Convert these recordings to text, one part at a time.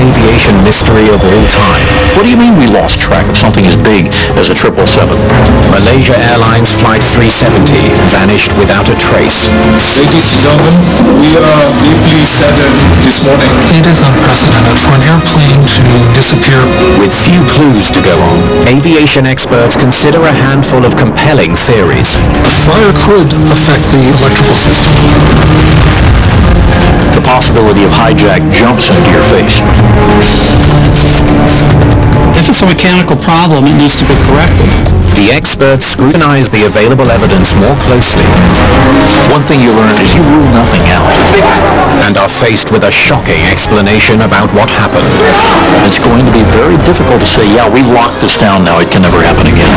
aviation mystery of all time. What do you mean we lost track of something as big as a 777? Malaysia Airlines Flight 370 vanished without a trace. Ladies and gentlemen, we are deeply saddened this morning. It is unprecedented for an airplane to disappear. With few clues to go on, aviation experts consider a handful of compelling theories. A fire could affect the electrical system. The possibility of hijack jumps into your face. If it's a mechanical problem, it needs to be corrected. The experts scrutinize the available evidence more closely. One thing you learn is you rule nothing out. And are faced with a shocking explanation about what happened. It's going to be very difficult to say, yeah, we've locked this down now, it can never happen again.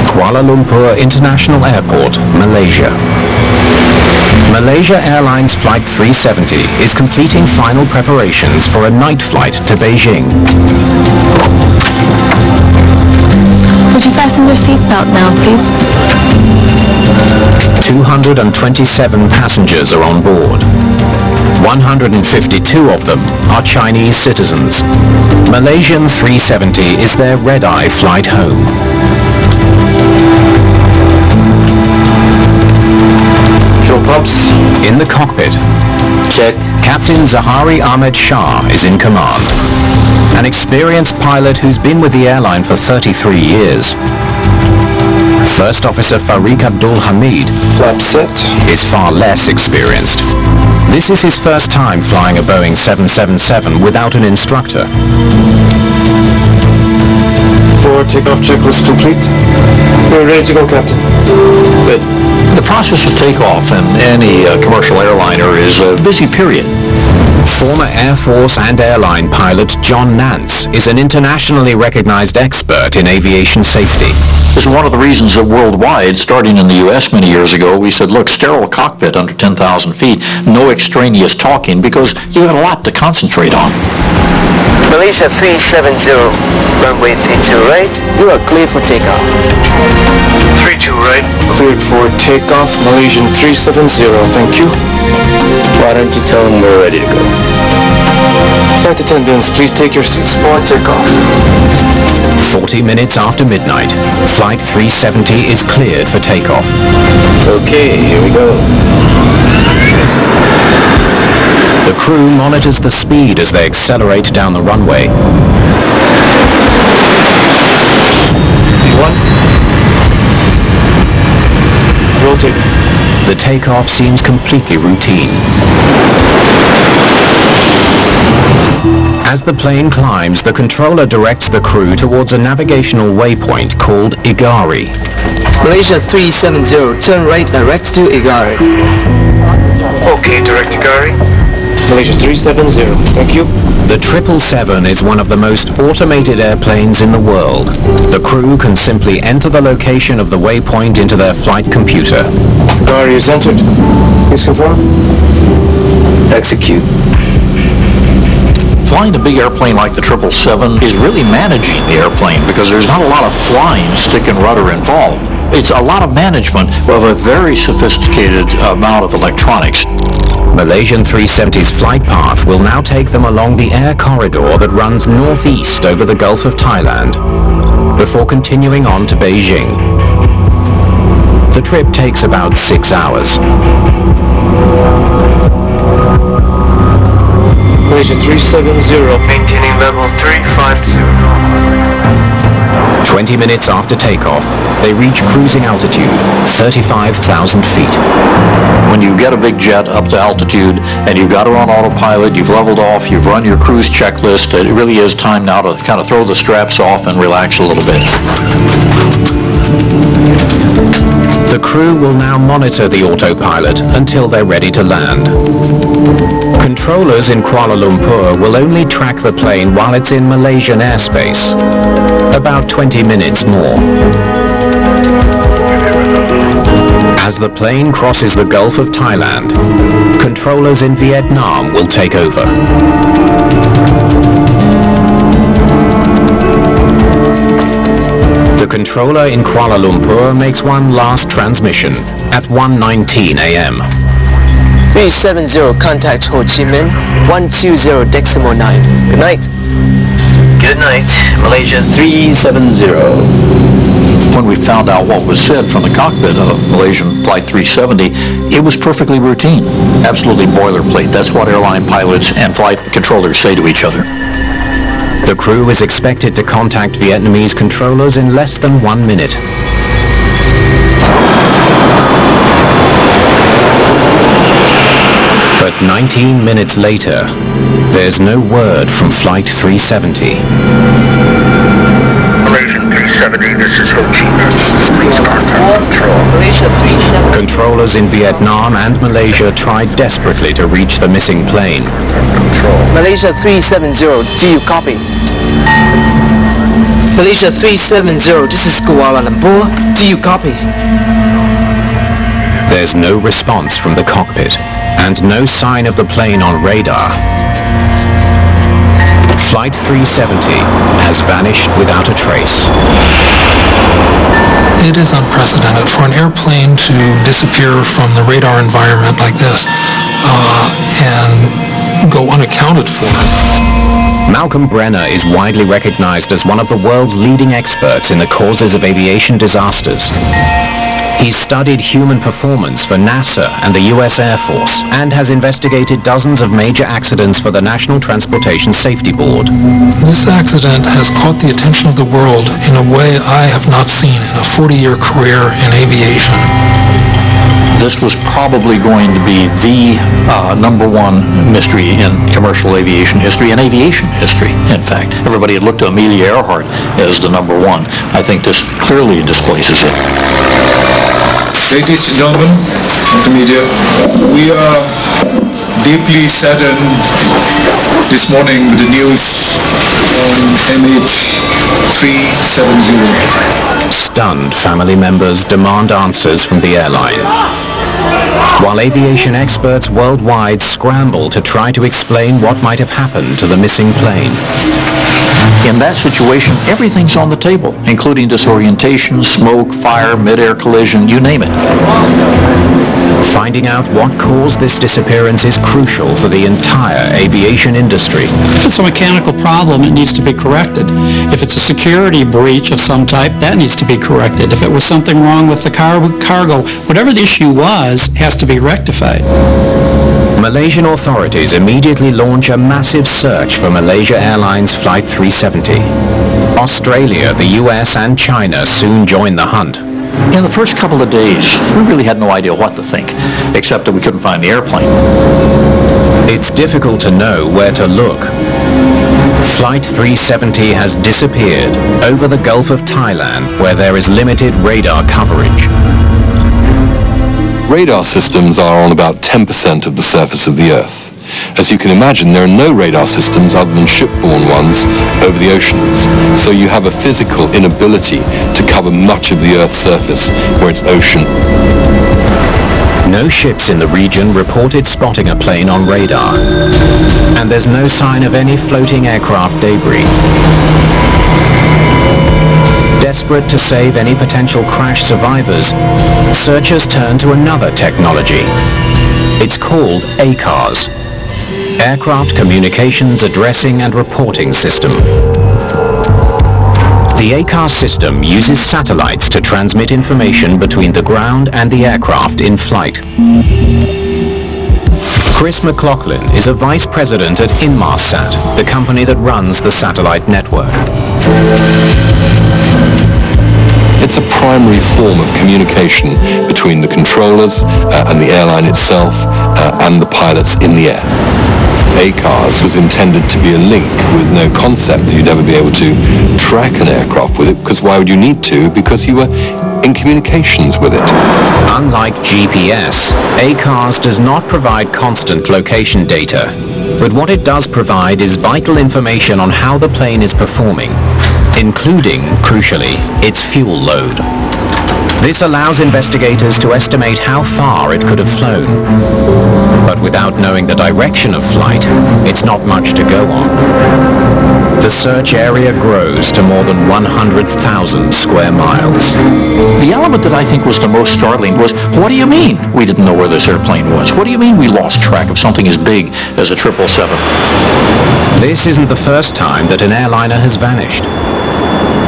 Kuala Lumpur International Airport, Malaysia. Malaysia Airlines Flight 370 is completing final preparations for a night flight to Beijing. Would you fasten your seatbelt now, please? 227 passengers are on board. 152 of them are Chinese citizens. Malaysian 370 is their red-eye flight home. Fuel pumps. In the cockpit, Check. Captain Zahari Ahmed Shah is in command. An experienced pilot who's been with the airline for 33 years. First Officer Farik Abdul Hamid Flap set. is far less experienced. This is his first time flying a Boeing 777 without an instructor. Forward takeoff checklist complete. We're ready to go, Captain. But the process of takeoff in any commercial airliner is a busy period. Former Air Force and airline pilot John Nance is an internationally recognized expert in aviation safety. This is one of the reasons that worldwide, starting in the U.S. many years ago, we said, look, sterile cockpit under 10,000 feet, no extraneous talking, because you got a lot to concentrate on. Malaysia 370, runway 32 right. You are clear for takeoff. 32 right. Cleared for takeoff. Malaysian 370, thank you. Why don't you tell them we're ready to go? Flight attendants, please take your seats for takeoff. 40 minutes after midnight, Flight 370 is cleared for takeoff. Okay, here we go. The crew monitors the speed as they accelerate down the runway. One. Rotate. The takeoff seems completely routine. As the plane climbs, the controller directs the crew towards a navigational waypoint called Igari. Malaysia 370, turn right direct to Igari. Okay, direct Igari. Malaysia 370, thank you. The 777 is one of the most automated airplanes in the world. The crew can simply enter the location of the waypoint into their flight computer. Igari is entered. Please confirm. Execute. Flying a big airplane like the 777 is really managing the airplane because there's not a lot of flying stick and rudder involved. It's a lot of management of a very sophisticated amount of electronics. Malaysian 370's flight path will now take them along the air corridor that runs northeast over the Gulf of Thailand, before continuing on to Beijing. The trip takes about 6 hours. Malaysia 370, maintaining level 350. 20 minutes after takeoff, they reach cruising altitude, 35,000 feet. When you get a big jet up to altitude and you've got it on autopilot, you've leveled off, you've run your cruise checklist, it really is time now to kind of throw the straps off and relax a little bit. The crew will now monitor the autopilot until they're ready to land. Controllers in Kuala Lumpur will only track the plane while it's in Malaysian airspace. About 20 minutes more. As the plane crosses the Gulf of Thailand, controllers in Vietnam will take over. The controller in Kuala Lumpur makes one last transmission at 1:19 a.m. 370, contact Ho Chi Minh, 120.9. Good night. Good night, Malaysia 370. When we found out what was said from the cockpit of Malaysian Flight 370, it was perfectly routine, absolutely boilerplate. That's what airline pilots and flight controllers say to each other. The crew is expected to contact Vietnamese controllers in less than 1 minute. But 19 minutes later, there's no word from Flight 370. Malaysian 370, this is Ho Chi Minh. Please contact control. Malaysia 370. Controllers in Vietnam and Malaysia tried desperately to reach the missing plane. Malaysia 370, do you copy? Malaysia 370, this is Kuala Lumpur, do you copy? There's no response from the cockpit, and no sign of the plane on radar. Flight 370 has vanished without a trace. It is unprecedented for an airplane to disappear from the radar environment like this and go unaccounted for. Malcolm Brenner is widely recognized as one of the world's leading experts in the causes of aviation disasters. He's studied human performance for NASA and the US Air Force and has investigated dozens of major accidents for the National Transportation Safety Board. This accident has caught the attention of the world in a way I have not seen in a 40-year career in aviation. This was probably going to be the number one mystery in commercial aviation history and aviation history. In fact, everybody had looked to Amelia Earhart as the number one. I think this clearly displaces it. Ladies and gentlemen of the media, we are deeply saddened this morning with the news on MH370. Stunned family members demand answers from the airline, while aviation experts worldwide scramble to try to explain what might have happened to the missing plane. In that situation, everything's on the table, including disorientation, smoke, fire, mid-air collision, you name it. Finding out what caused this disappearance is crucial for the entire aviation industry. If it's a mechanical problem, it needs to be corrected. If it's a security breach of some type, that needs to be corrected. If it was something wrong with the cargo, whatever the issue was, has to be rectified. Malaysian authorities immediately launch a massive search for Malaysia Airlines Flight 370. Australia, the US and China soon join the hunt. In the first couple of days, we really had no idea what to think, except that we couldn't find the airplane. It's difficult to know where to look. Flight 370 has disappeared over the Gulf of Thailand, where there is limited radar coverage. Radar systems are on about 10% of the surface of the Earth. As you can imagine, there are no radar systems other than shipborne ones over the oceans, so you have a physical inability to cover much of the Earth's surface where it's ocean. No ships in the region reported spotting a plane on radar, and there's no sign of any floating aircraft debris. Desperate to save any potential crash survivors, searchers turn to another technology. It's called ACARS, Aircraft Communications Addressing and Reporting System. The ACARS system uses satellites to transmit information between the ground and the aircraft in flight. Chris McLaughlin is a vice president at Inmarsat, the company that runs the satellite network. It's a primary form of communication between the controllers and the airline itself and the pilots in the air. ACARS was intended to be a link with no concept that you'd ever be able to track an aircraft with it, because why would you need to? Because you were in communications with it. Unlike GPS, ACARS does not provide constant location data, but what it does provide is vital information on how the plane is performing, including, crucially, its fuel load. This allows investigators to estimate how far it could have flown. But without knowing the direction of flight, it's not much to go on. The search area grows to more than 100,000 square miles. The element that I think was the most startling was, what do you mean we didn't know where this airplane was? What do you mean we lost track of something as big as a 777? This isn't the first time that an airliner has vanished.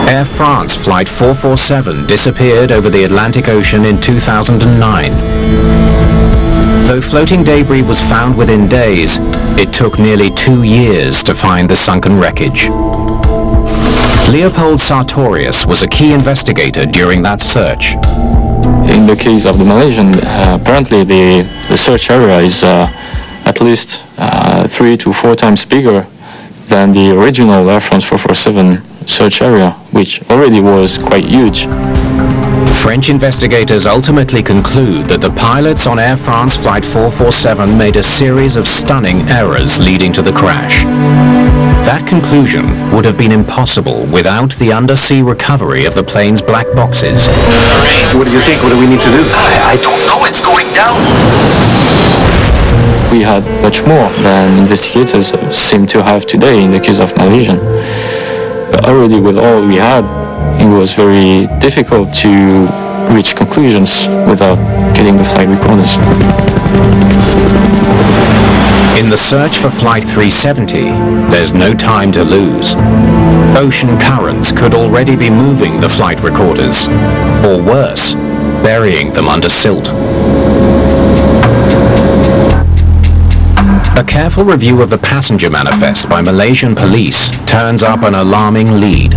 Air France Flight 447 disappeared over the Atlantic Ocean in 2009. Though floating debris was found within days, it took nearly 2 years to find the sunken wreckage. Leopold Sartorius was a key investigator during that search. In the case of the Malaysian, apparently the search area is at least 3 to 4 times bigger than the original Air France 447 search area, which already was quite huge. French investigators ultimately conclude that the pilots on Air France Flight 447 made a series of stunning errors leading to the crash. That conclusion would have been impossible without the undersea recovery of the plane's black boxes. What do you think? What do we need to do? I don't know. It's going down. We had much more than investigators seem to have today in the case of Malaysian. But already with all we had, it was very difficult to reach conclusions without getting the flight recorders. In the search for Flight 370, there's no time to lose. Ocean currents could already be moving the flight recorders, or worse, burying them under silt. A careful review of the passenger manifest by Malaysian police turns up an alarming lead.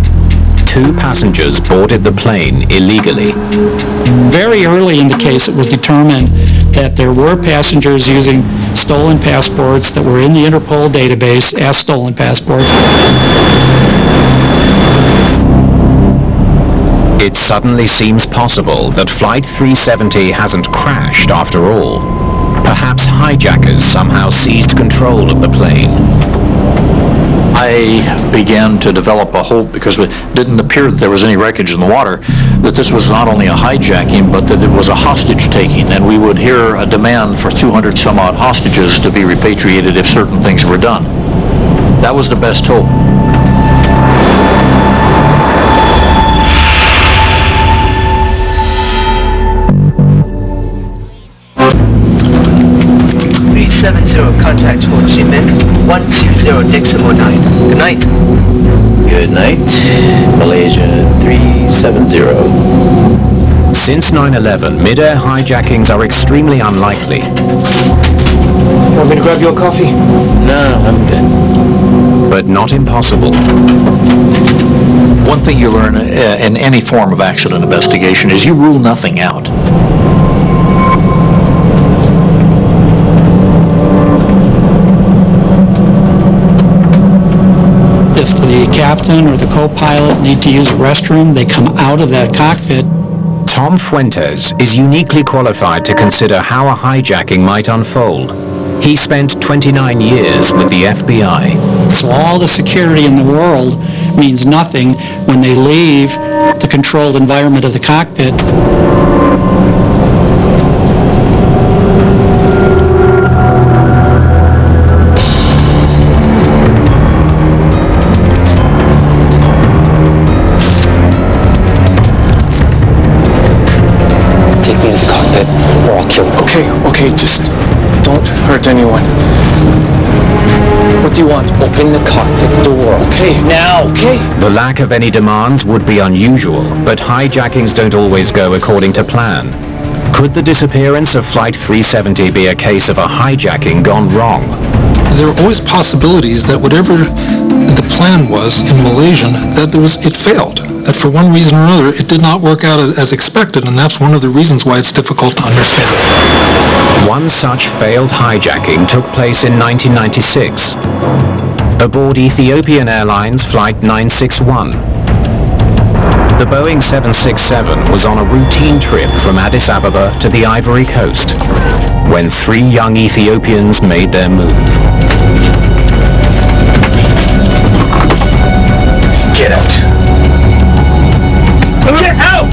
2 passengers boarded the plane illegally. Very early in the case, it was determined that there were passengers using stolen passports that were in the Interpol database as stolen passports. It suddenly seems possible that Flight 370 hasn't crashed after all. Perhaps hijackers somehow seized control of the plane. I began to develop a hope, because it didn't appear that there was any wreckage in the water, that this was not only a hijacking, but that it was a hostage-taking, and we would hear a demand for 200 some odd hostages to be repatriated if certain things were done. That was the best hope. Contact Ho Chi Minh 120 decimal 9. Good night. Good night. Malaysia 370. Since 9/11, mid-air hijackings are extremely unlikely. Want me to grab you a coffee? No, I'm good. But not impossible. One thing you learn in any form of accident investigation is you rule nothing out. If the captain or the co-pilot need to use a restroom, they come out of that cockpit. Tom Fuentes is uniquely qualified to consider how a hijacking might unfold. He spent 29 years with the FBI. So all the security in the world means nothing when they leave the controlled environment of the cockpit. Okay, just don't hurt anyone. What do you want? Open the cockpit door. Okay, now, okay? The lack of any demands would be unusual, but hijackings don't always go according to plan. Could the disappearance of Flight 370 be a case of a hijacking gone wrong? There are always possibilities that whatever the plan was in Malaysian, that it failed. that for one reason or another, it did not work out as expected, and that's one of the reasons why it's difficult to understand. One such failed hijacking took place in 1996, aboard Ethiopian Airlines Flight 961. The Boeing 767 was on a routine trip from Addis Ababa to the Ivory Coast when 3 young Ethiopians made their move. Get out! Get out!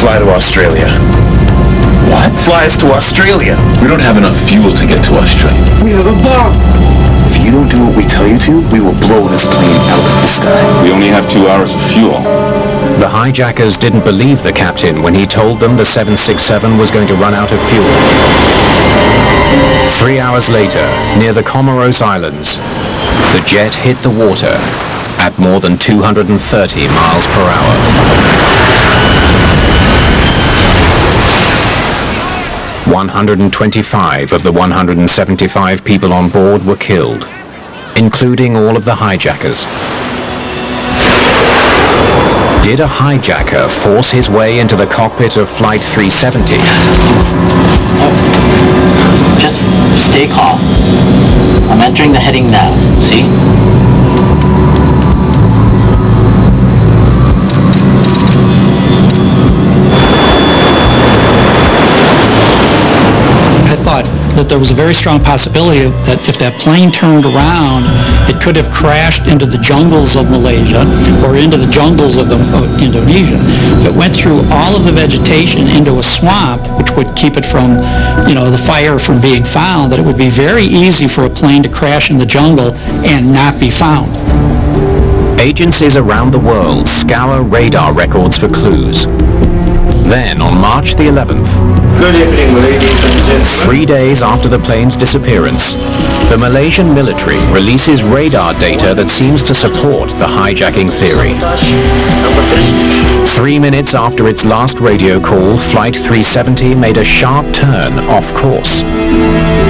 Fly to Australia. What? Fly us to Australia. We don't have enough fuel to get to Australia. We have a bomb. If you don't do what we tell you to, we will blow this plane out of the sky. We only have 2 hours of fuel. The hijackers didn't believe the captain when he told them the 767 was going to run out of fuel. 3 hours later, near the Comoros Islands, the jet hit the water at more than 230 miles per hour. 125 of the 175 people on board were killed, including all of the hijackers. Did a hijacker force his way into the cockpit of Flight 370? Just stay calm. I'm entering the heading now. See? I thought that there was a very strong possibility that if that plane turned around, it could have crashed into the jungles of Malaysia or into the jungles of Indonesia. If it went through all of the vegetation into a swamp, which would keep it from, the fire from being found, that it would be very easy for a plane to crash in the jungle and not be found. Agencies around the world scour radar records for clues. Then, on March the 11th, Good evening, ladies and gentlemen. 3 days after the plane's disappearance, the Malaysian military releases radar data that seems to support the hijacking theory. 3 minutes after its last radio call, Flight 370 made a sharp turn off course.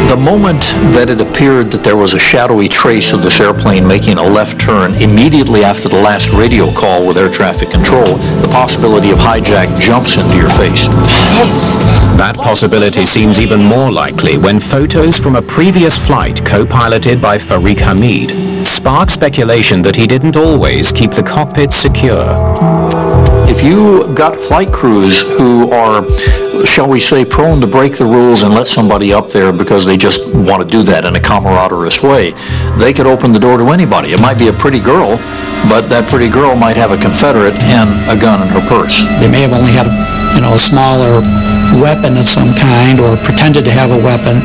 The moment that it appeared that there was a shadowy trace of this airplane making a left turn immediately after the last radio call with air traffic control, the possibility of hijack jumps into your face. That possibility seems even more likely when photos from a previous flight co-piloted by Farik Hamid spark speculation that he didn't always keep the cockpit secure. If you got flight crews who are, shall we say, prone to break the rules and let somebody up there because they just want to do that in a camaraderie way, they could open the door to anybody. It might be a pretty girl, but that pretty girl might have a Confederate and a gun in her purse. They may have only had a smaller weapon of some kind or pretended to have a weapon.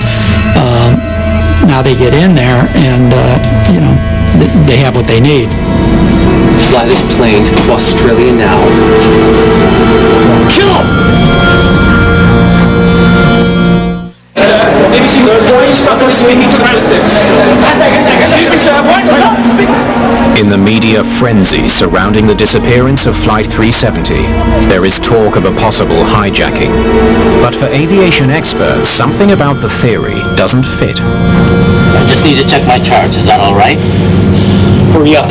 Now they get in there and, they have what they need. Fly this plane to Australia now. Kill him! ABC, why are you stopping speaking to relatives? Excuse me, sir, why are you stopping? In the media frenzy surrounding the disappearance of Flight 370, there is talk of a possible hijacking. But for aviation experts, something about the theory doesn't fit. I just need to check my charts. Is that all right? Hurry up.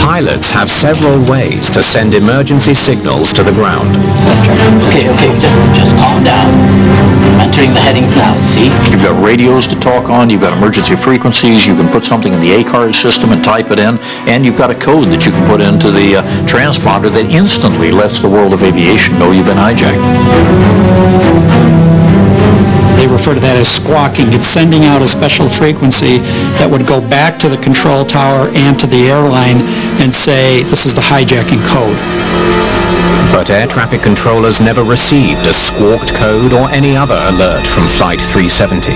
Pilots have several ways to send emergency signals to the ground. That's true. Okay, just calm down. I'm entering the headings now, see? You've got radios to talk on, you've got emergency frequencies, you can put something in the ACARS system and type it in, and you've got a code that you can put into the transponder that instantly lets the world of aviation know you've been hijacked. They refer to that as squawking. It's sending out a special frequency that would go back to the control tower and to the airline and say, this is the hijacking code. But air traffic controllers never received a squawked code or any other alert from Flight 370.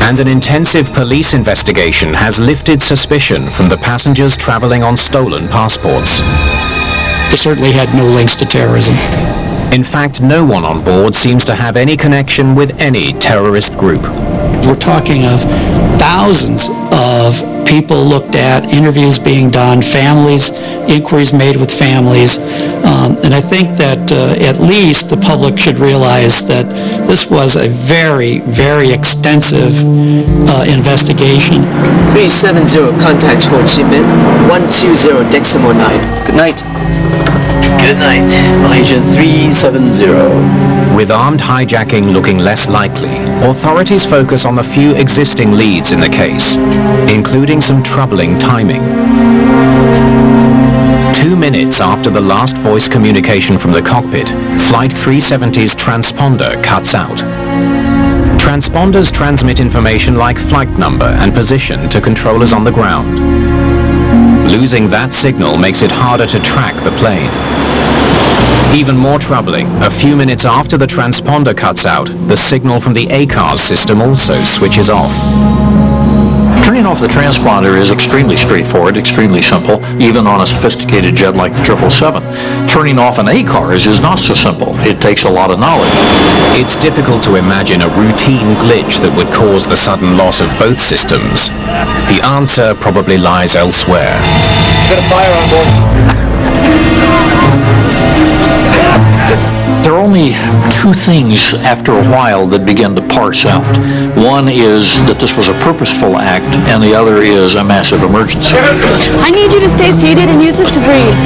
And an intensive police investigation has lifted suspicion from the passengers traveling on stolen passports. They certainly had no links to terrorism. In fact, no one on board seems to have any connection with any terrorist group. We're talking of thousands of people looked at, interviews being done, families, inquiries made with families. And I think that at least the public should realize that this was a very, very extensive investigation. 370, contact Ho Chi Minh, 120 decimal 9. Good night. Good night, Malaysia 370. With armed hijacking looking less likely, authorities focus on the few existing leads in the case, including some troubling timing. 2 minutes after the last voice communication from the cockpit, Flight 370's transponder cuts out. Transponders transmit information like flight number and position to controllers on the ground. Losing that signal makes it harder to track the plane. Even more troubling, a few minutes after the transponder cuts out, the signal from the ACARS system also switches off. Turning off the transponder is extremely straightforward, extremely simple, even on a sophisticated jet like the 777. Turning off an ACARS is not so simple. It takes a lot of knowledge. It's difficult to imagine a routine glitch that would cause the sudden loss of both systems. The answer probably lies elsewhere. Got a fire on board. There are only two things after a while that begin to parse out. One is that this was a purposeful act, and the other is a massive emergency. I need you to stay seated and use this to breathe.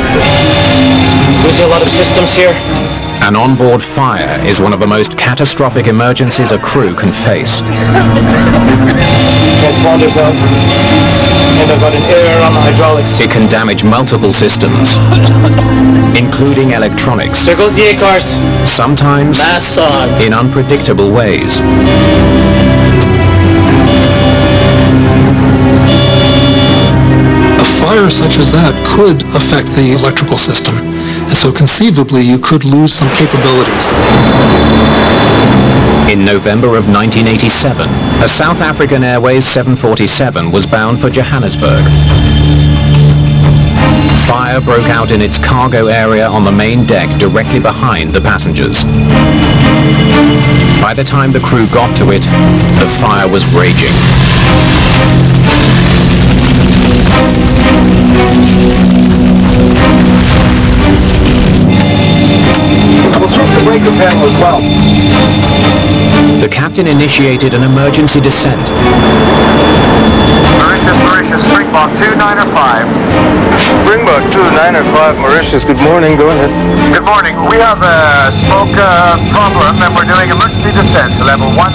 There's a lot of systems here. An onboard fire is one of the most catastrophic emergencies a crew can face. Transponders out. And I've got an error on the hydraulics. It can damage multiple systems, including electronics. There goes the ACARS. Sometimes in unpredictable ways. A fire such as that could affect the electrical system, and so conceivably you could lose some capabilities. In November of 1987, a South African Airways 747 was bound for Johannesburg. Fire broke out in its cargo area on the main deck directly behind the passengers. By the time the crew got to it, the fire was raging. We'll check the breaker panel as well. The captain initiated an emergency descent. Mauritius, Springbok 295. Springbok 295, Mauritius, good morning, go ahead. Good morning. We have a smoke problem and we're doing emergency descent to level 15.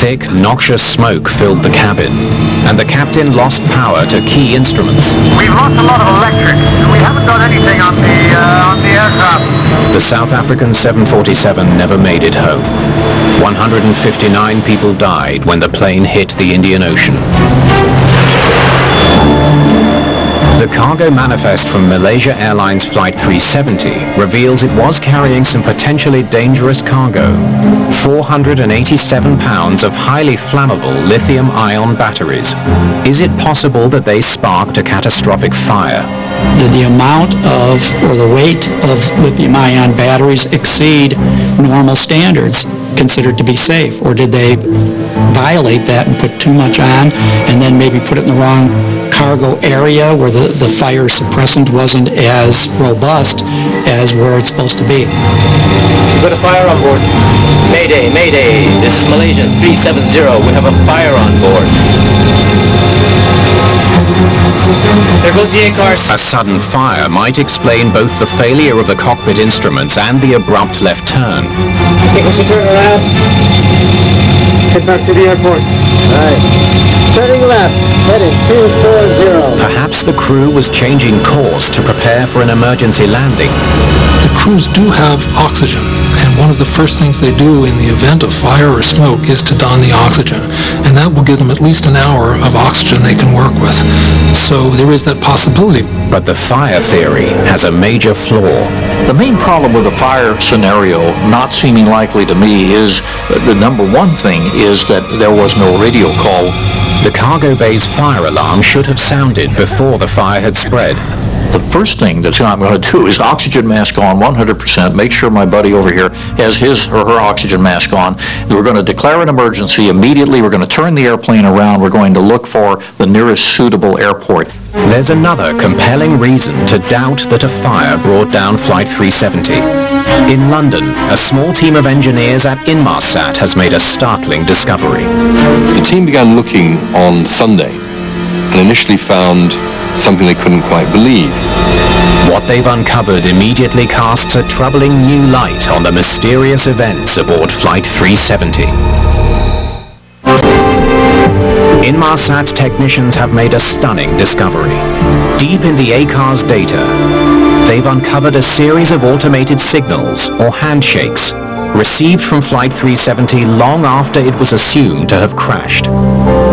Thick, noxious smoke filled the cabin, and the captain lost power to key instruments. We've lost a lot of electric. We haven't got anything on the aircraft. The South African 747 never made it home. 159 people died when the plane hit the Indian Ocean. The cargo manifest from Malaysia Airlines Flight 370 reveals it was carrying some potentially dangerous cargo. 487 pounds of highly flammable lithium-ion batteries. Is it possible that they sparked a catastrophic fire? Did the amount of, or the weight of lithium-ion batteries exceed normal standards considered to be safe? Or did they violate that and put too much on and then maybe put it in the wrong cargo area where the fire suppressant wasn't as robust as where it's supposed to be? We've got a fire on board. Mayday, Mayday. This is Malaysian 370. We have a fire on board. There goes the ACARS. A sudden fire might explain both the failure of the cockpit instruments and the abrupt left turn. I think we should turn around. Head back to the airport. Right. Turning left, heading 240. Perhaps the crew was changing course to prepare for an emergency landing. The crews do have oxygen, and one of the first things they do in the event of fire or smoke is to don the oxygen, and that will give them at least an hour of oxygen they can work with. So there is that possibility. But the fire theory has a major flaw. The main problem with the fire scenario not seeming likely to me is the number one thing is that there was no radio call. The cargo bay's fire alarm should have sounded before the fire had spread. The first thing that I'm going to do is oxygen mask on 100%, make sure my buddy over here has his or her oxygen mask on. We're going to declare an emergency immediately. We're going to turn the airplane around. We're going to look for the nearest suitable airport. There's another compelling reason to doubt that a fire brought down Flight 370. In London, a small team of engineers at Inmarsat has made a startling discovery. The team began looking on Sunday and initially found something they couldn't quite believe. What they've uncovered immediately casts a troubling new light on the mysterious events aboard Flight 370. Inmarsat technicians have made a stunning discovery. Deep in the ACARS data, they've uncovered a series of automated signals, or handshakes, received from Flight 370 long after it was assumed to have crashed.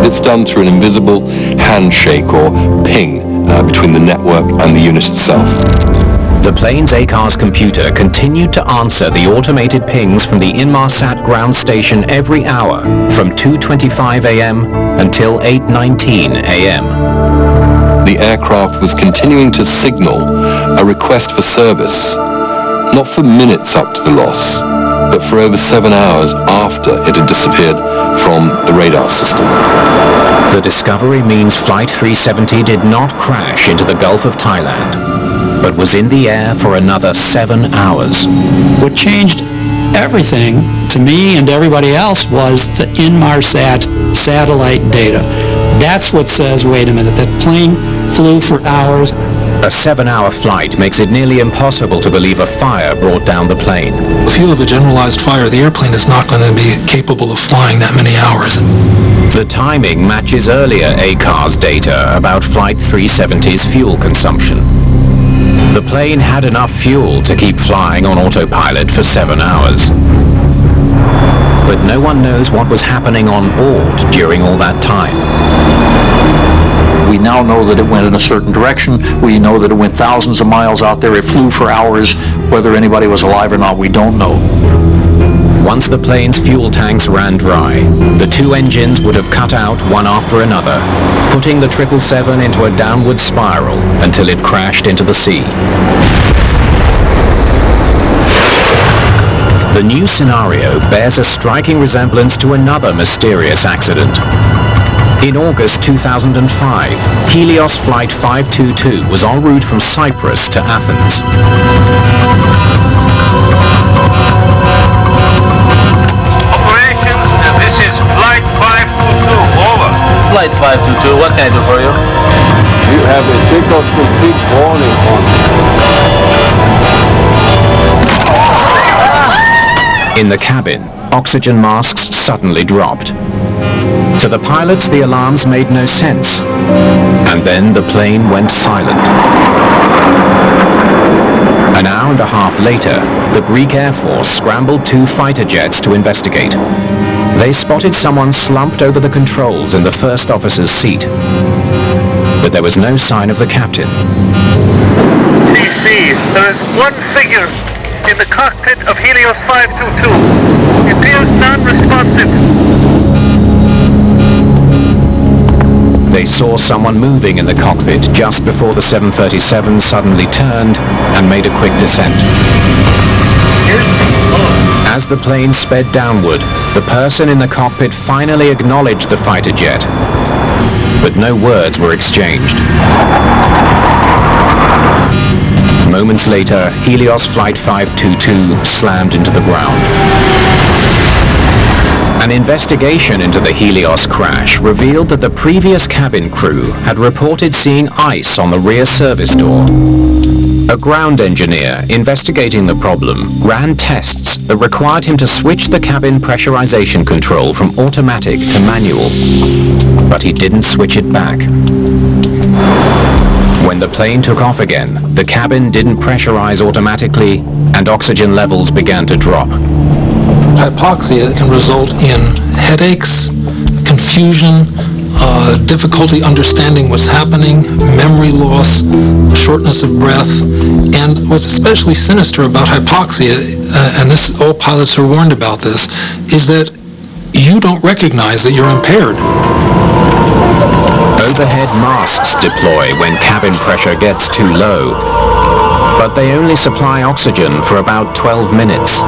It's done through an invisible handshake or ping between the network and the unit itself. The plane's ACARS computer continued to answer the automated pings from the Inmarsat ground station every hour from 2:25 a.m. until 8:19 a.m. The aircraft was continuing to signal a request for service, not for minutes up to the loss, but for over 7 hours after it had disappeared from the radar system. The discovery means Flight 370 did not crash into the Gulf of Thailand, but was in the air for another 7 hours. What changed everything to me and everybody else was the Inmarsat satellite data. That's what says, wait a minute, that plane flew for hours. A 7-hour flight makes it nearly impossible to believe a fire brought down the plane. If you have a generalized fire, the airplane is not going to be capable of flying that many hours. The timing matches earlier ACARS data about Flight 370's fuel consumption. The plane had enough fuel to keep flying on autopilot for 7 hours. But no one knows what was happening on board during all that time. We now know that it went in a certain direction. We know that it went thousands of miles out there. It flew for hours. Whether anybody was alive or not, we don't know. Once the plane's fuel tanks ran dry, the two engines would have cut out one after another, putting the 777 into a downward spiral until it crashed into the sea. The new scenario bears a striking resemblance to another mysterious accident. In August 2005, Helios Flight 522 was en route from Cyprus to Athens. Operations, this is Flight 522, over. Flight 522, what can I do for you? You have a takeoff complete warning on. In the cabin, oxygen masks suddenly dropped. To the pilots, the alarms made no sense. And then the plane went silent. An hour and a half later, the Greek Air Force scrambled 2 fighter jets to investigate. They spotted someone slumped over the controls in the first officer's seat. But there was no sign of the captain. CC, there is one figure in the cockpit of Helios 522. It appears non-responsive. They saw someone moving in the cockpit just before the 737 suddenly turned and made a quick descent. As the plane sped downward, the person in the cockpit finally acknowledged the fighter jet, but no words were exchanged. Moments later, Helios Flight 522 slammed into the ground. An investigation into the Helios crash revealed that the previous cabin crew had reported seeing ice on the rear service door. A ground engineer investigating the problem ran tests that required him to switch the cabin pressurization control from automatic to manual, but he didn't switch it back. When the plane took off again, the cabin didn't pressurize automatically and oxygen levels began to drop. Hypoxia can result in headaches, confusion, difficulty understanding what's happening, memory loss, shortness of breath, and what's especially sinister about hypoxia, and this all pilots are warned about this, is that you don't recognize that you're impaired. Overhead masks deploy when cabin pressure gets too low, but they only supply oxygen for about 12 minutes.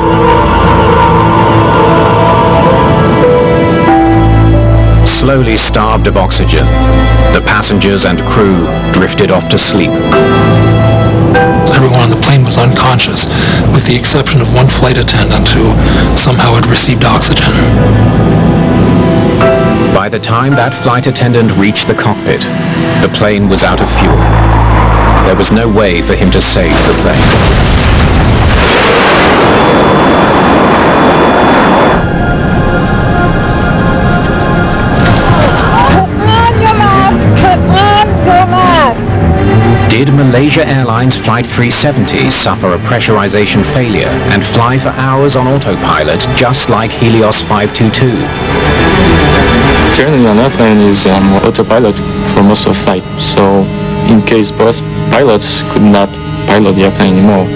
Slowly starved of oxygen, the passengers and crew drifted off to sleep. Everyone on the plane was unconscious, with the exception of one flight attendant who somehow had received oxygen. By the time that flight attendant reached the cockpit, the plane was out of fuel. There was no way for him to save the plane. Did Malaysia Airlines Flight 370 suffer a pressurization failure and fly for hours on autopilot just like Helios 522? Currently an airplane is on autopilot for most of the flight, so in case both pilots could not pilot the airplane anymore,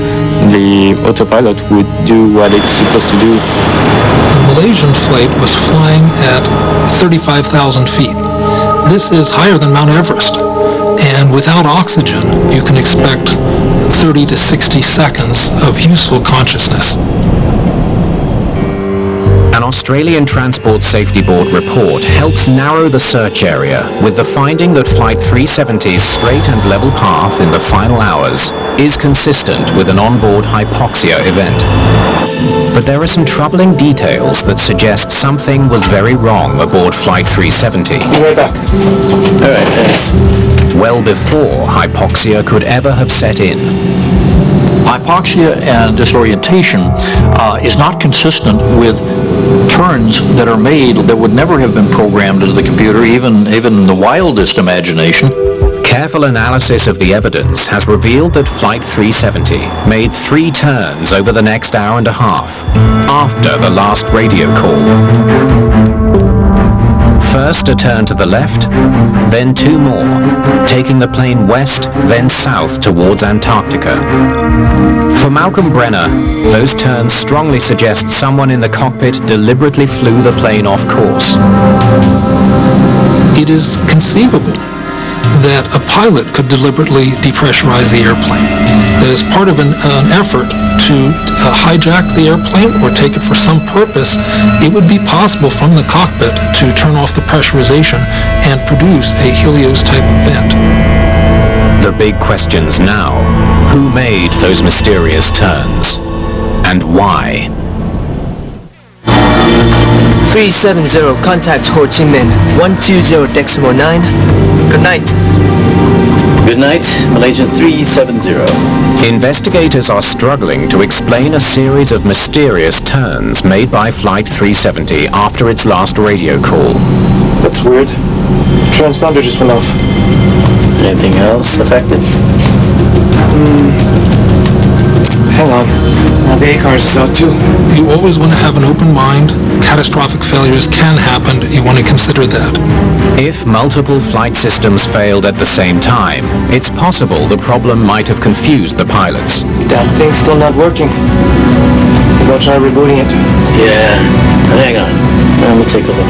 the autopilot would do what it's supposed to do. The Malaysian flight was flying at 35,000 feet. This is higher than Mount Everest. And without oxygen, you can expect 30 to 60 seconds of useful consciousness. An Australian Transport Safety Board report helps narrow the search area with the finding that Flight 370's straight and level path in the final hours is consistent with an onboard hypoxia event. But there are some troubling details that suggest something was very wrong aboard Flight 370. Be right back. All right, thanks. Well before hypoxia could ever have set in. Hypoxia and disorientation is not consistent with turns that are made that would never have been programmed into the computer, even in the wildest imagination. Careful analysis of the evidence has revealed that Flight 370 made 3 turns over the next hour and a half after the last radio call. First a turn to the left, then 2 more, taking the plane west, then south towards Antarctica. For Malcolm Brenner, those turns strongly suggest someone in the cockpit deliberately flew the plane off course. It is conceivable that a pilot could deliberately depressurize the airplane. That as part of an effort to hijack the airplane or take it for some purpose, it would be possible from the cockpit to turn off the pressurization and produce a Helios-type event. The big questions now: who made those mysterious turns? And why? 370, contact Ho Chi Minh, 120.9. Good night. Good night, Malaysian 370. Investigators are struggling to explain a series of mysterious turns made by Flight 370 after its last radio call. That's weird. The transponder just went off. Anything else affected? Hang on. Now the A-cars is out too. You always want to have an open mind. Catastrophic failures can happen. You want to consider that. If multiple flight systems failed at the same time, it's possible the problem might have confused the pilots. That thing's still not working. Maybe I'll try rebooting it. Yeah. Hang on. Let me take a look.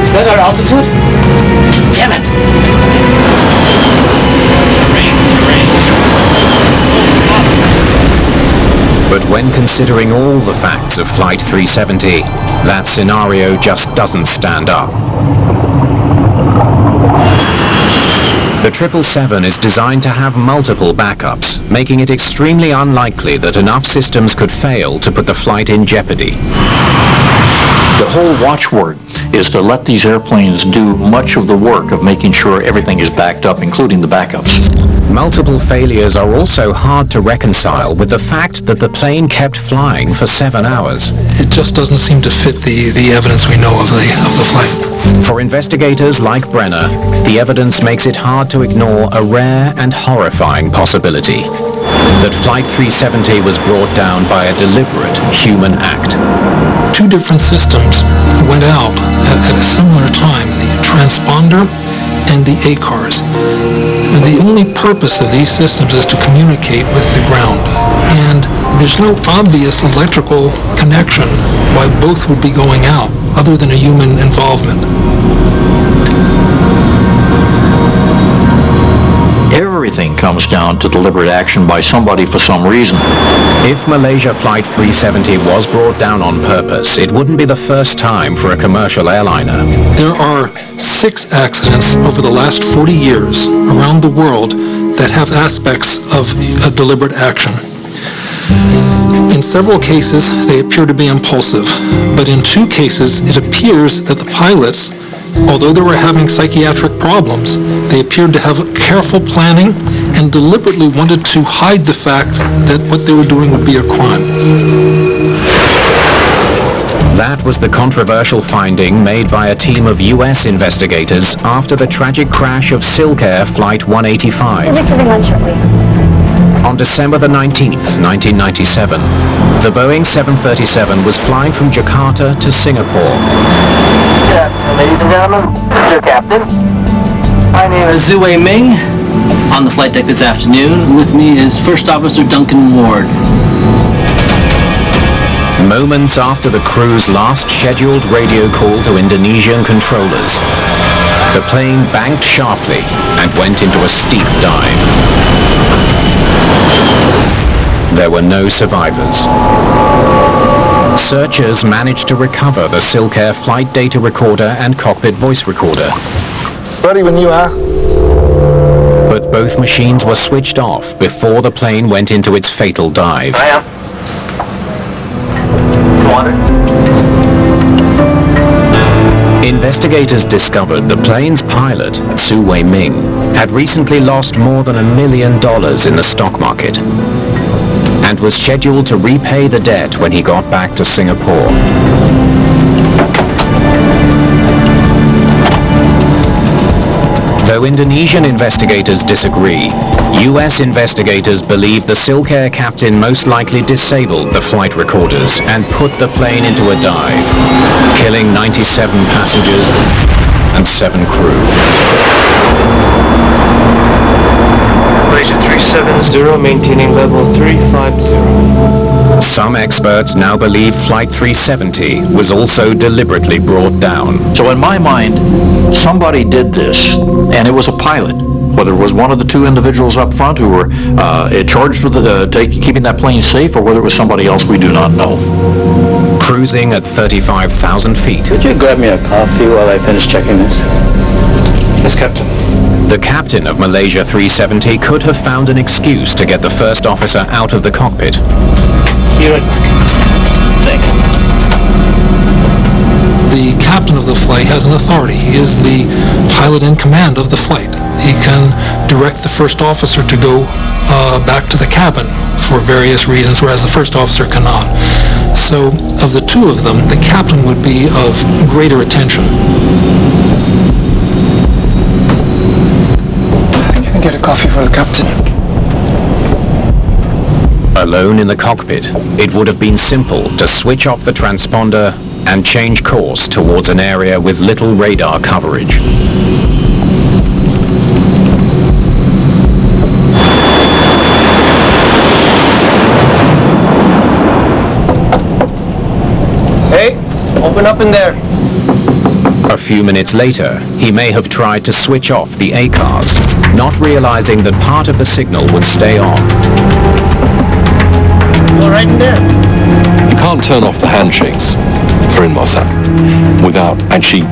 Is that our altitude? Damn it! But when considering all the facts of Flight 370, that scenario just doesn't stand up. The 777 is designed to have multiple backups, making it extremely unlikely that enough systems could fail to put the flight in jeopardy. The whole watchword is to let these airplanes do much of the work of making sure everything is backed up, including the backups. Multiple failures are also hard to reconcile with the fact that the plane kept flying for 7 hours. It just doesn't seem to fit the evidence we know of the flight. For investigators like Brenner, the evidence makes it hard to ignore a rare and horrifying possibility: that Flight 370 was brought down by a deliberate human act. 2 different systems went out at a similar time, the transponder and the A-cars. The only purpose of these systems is to communicate with the ground, and there's no obvious electrical connection why both would be going out, other than a human involvement. Everything comes down to deliberate action by somebody for some reason. If Malaysia Flight 370 was brought down on purpose, it wouldn't be the first time for a commercial airliner. There are 6 accidents over the last 40 years around the world that have aspects of a deliberate action. In several cases, they appear to be impulsive, but in 2 cases, it appears that the pilots, although they were having psychiatric problems, they appeared to have careful planning and deliberately wanted to hide the fact that what they were doing would be a crime. That was the controversial finding made by a team of U.S. investigators after the tragic crash of Silkair Flight 185. We'll be serving lunch shortly. On December the 19th, 1997, the Boeing 737 was flying from Jakarta to Singapore. Good afternoon, ladies and gentlemen. Dear Captain. My name is Zhu Wei Ming. On the flight deck this afternoon, with me is First Officer Duncan Ward. Moments after the crew's last scheduled radio call to Indonesian controllers, the plane banked sharply and went into a steep dive. There were no survivors. Searchers managed to recover the Silkair flight data recorder and cockpit voice recorder. Ready when you are. But both machines were switched off before the plane went into its fatal dive. I am. 200. Investigators discovered the plane's pilot, Zhu Wei Ming, had recently lost more than $1 million in the stock market and was scheduled to repay the debt when he got back to Singapore. Though Indonesian investigators disagree, U.S. investigators believe the Silkair captain most likely disabled the flight recorders and put the plane into a dive, killing 97 passengers and 7 crew. Malaysia 370, maintaining level 350. Some experts now believe Flight 370 was also deliberately brought down. So in my mind, somebody did this, and it was a pilot. Whether it was one of the 2 individuals up front who were charged with keeping that plane safe, or whether it was somebody else, we do not know. Cruising at 35,000 feet. Could you grab me a coffee while I finish checking this? Yes, Captain. The captain of Malaysia 370 could have found an excuse to get the first officer out of the cockpit. Be right back. Thanks. The captain of the flight has an authority. He is the pilot in command of the flight. He can direct the first officer to go back to the cabin for various reasons, whereas the first officer cannot. So, of the 2 of them, the captain would be of greater attention. Can I get a coffee for the captain? Alone in the cockpit, it would have been simple to switch off the transponder and change course towards an area with little radar coverage. Hey, open up in there. A few minutes later, he may have tried to switch off the ACARS, not realizing that part of the signal would stay on. All right in there. You can't turn off the handshakes for Inmarsat without actually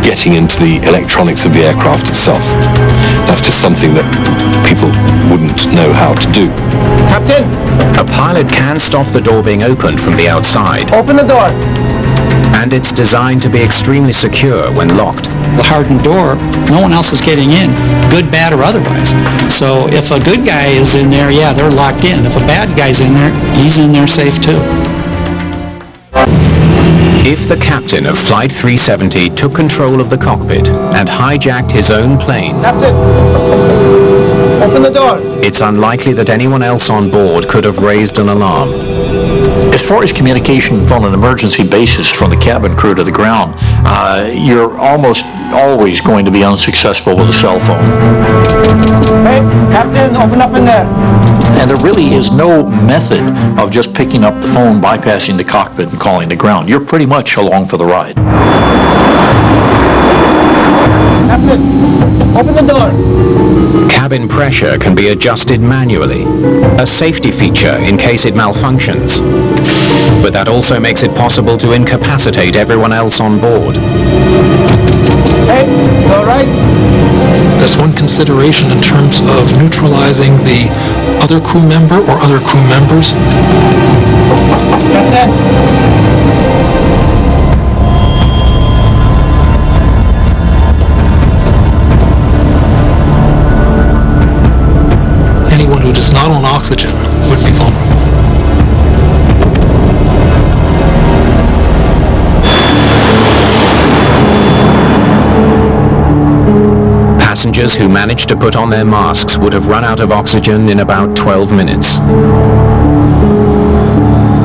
getting into the electronics of the aircraft itself. That's just something that people wouldn't know how to do. Captain! A pilot can stop the door being opened from the outside. Open the door! And it's designed to be extremely secure when locked. The hardened door, no one else is getting in, good, bad, or otherwise. So if a good guy is in there, yeah, they're locked in. If a bad guy's in there, he's in there safe too. If the captain of Flight 370 took control of the cockpit and hijacked his own plane, Captain! Open the door! It's unlikely that anyone else on board could have raised an alarm. As far as communication on an emergency basis from the cabin crew to the ground, you're almost always going to be unsuccessful with a cell phone. Hey, Captain, open up in there. And there really is no method of just picking up the phone, bypassing the cockpit, and calling the ground. You're pretty much along for the ride. Captain, open the door. Cabin pressure can be adjusted manually, a safety feature in case it malfunctions. But that also makes it possible to incapacitate everyone else on board. Hey, you all right? That's one consideration in terms of neutralizing the other crew member or other crew members. Captain. Anyone who is not on oxygen would be vulnerable. Passengers who managed to put on their masks would have run out of oxygen in about 12 minutes.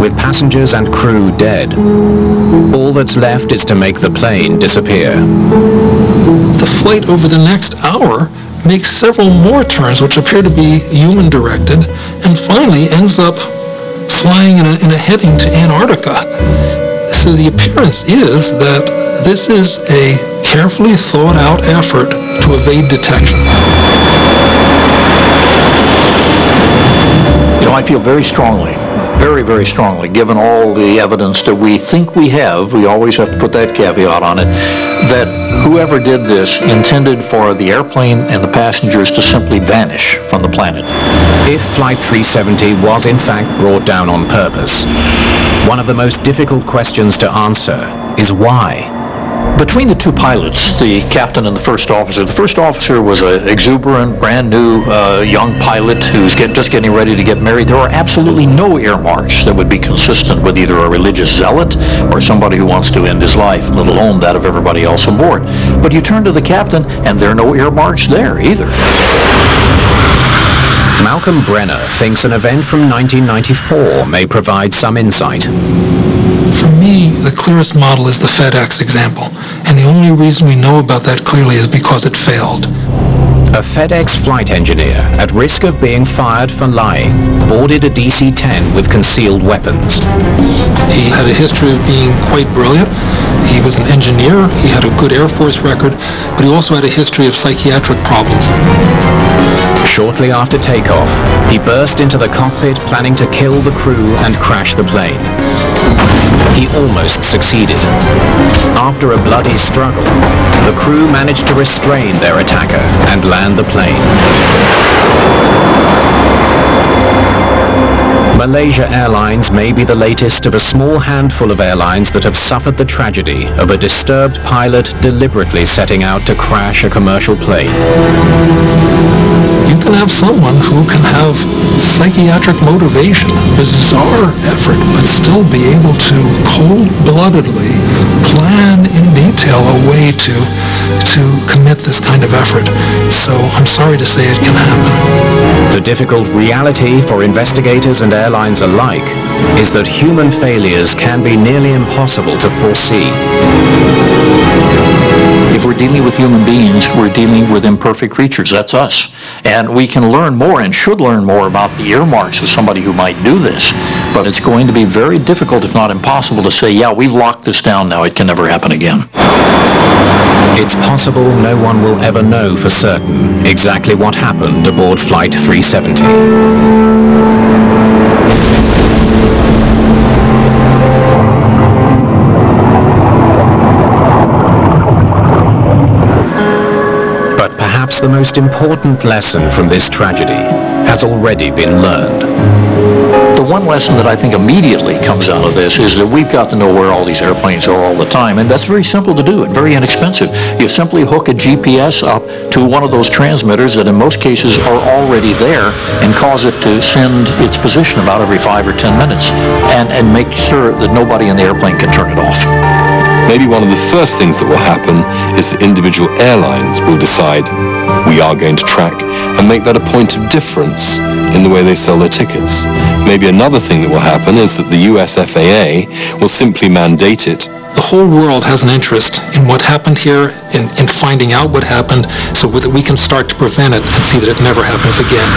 With passengers and crew dead, all that's left is to make the plane disappear. The flight over the next hour makes several more turns which appear to be human-directed, and finally ends up flying in a heading to Antarctica. So the appearance is that this is a carefully thought-out effort to evade detection. You know, I feel very strongly, very strongly, given all the evidence that we think we have, we always have to put that caveat on it, that whoever did this intended for the airplane and the passengers to simply vanish from the planet. If Flight 370 was in fact brought down on purpose, one of the most difficult questions to answer is why? Between the two pilots, the captain and the first officer was an exuberant, brand new young pilot who's just getting ready to get married. There are absolutely no earmarks that would be consistent with either a religious zealot or somebody who wants to end his life, let alone that of everybody else aboard. But you turn to the captain, and there are no earmarks there either. Malcolm Brenner thinks an event from 1994 may provide some insight. For me, the clearest model is the FedEx example, and the only reason we know about that clearly is because it failed. A FedEx flight engineer, at risk of being fired for lying, boarded a DC-10 with concealed weapons. He had a history of being quite brilliant. He was an engineer, he had a good Air Force record, but he also had a history of psychiatric problems. Shortly after takeoff, he burst into the cockpit planning to kill the crew and crash the plane. He almost succeeded. After a bloody struggle, the crew managed to restrain their attacker and land the plane. Malaysia Airlines may be the latest of a small handful of airlines that have suffered the tragedy of a disturbed pilot deliberately setting out to crash a commercial plane. You can have someone who can have psychiatric motivation, bizarre effort, but still be able to cold-bloodedly plan in detail a way to commit this kind of effort. So I'm sorry to say it can happen. The difficult reality for investigators and airlines alike is that human failures can be nearly impossible to foresee. If we're dealing with human beings, we're dealing with imperfect creatures. That's us. And we can learn more and should learn more about the earmarks of somebody who might do this. But it's going to be very difficult, if not impossible, to say, yeah, we've locked this down now. It can never happen again. It's possible no one will ever know for certain exactly what happened aboard Flight 370. Perhaps the most important lesson from this tragedy has already been learned. The one lesson that I think immediately comes out of this is that we've got to know where all these airplanes are all the time, and that's very simple to do and very inexpensive. You simply hook a GPS up to one of those transmitters that in most cases are already there and cause it to send its position about every 5 or 10 minutes and make sure that nobody in the airplane can turn it off. Maybe one of the first things that will happen is that individual airlines will decide we are going to track and make that a point of difference in the way they sell their tickets. Maybe another thing that will happen is that the US FAA will simply mandate it. The whole world has an interest in what happened here, in finding out what happened, so that we can start to prevent it and see that it never happens again.